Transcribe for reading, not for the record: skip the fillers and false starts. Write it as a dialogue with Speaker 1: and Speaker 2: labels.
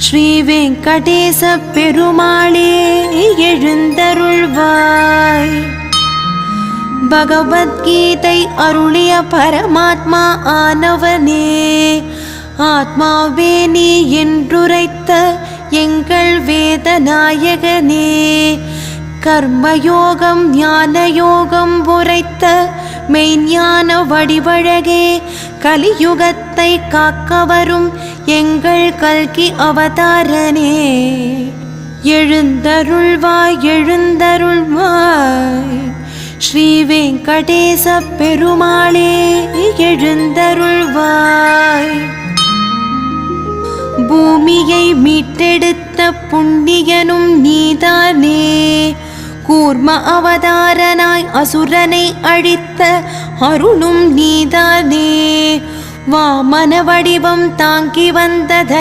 Speaker 1: ஸ்ரீ வெங்கடேச பெருமாளே எழுந்தருள்வாய். பகவத்கீதை அருளிய பரமாத்மா ஆனவனே, ஆத்மாவே நீ என்றுரைத்த எங்கள் வேதநாயகனே, கர்மயோகம் ஞானயோகம் உரைத்த மெய்ஞான வடிவழகே, கலியுகத்தை காக்க வரும் எங்கள் கல்கி அவதாரனே, எழுந்தருள்வாய் எழுந்தருள்வாய். ஸ்ரீ வெங்கடேச பெருமாளே எழுந்தருள்வாய். பூமியை மீட்டெடுத்த புண்ணியனும் நீதானே, கூர்ம அவதாரனாய் அசுரனை அழித்த அருளும் நீதானே, வாமன வடிவம் தாங்கி வந்த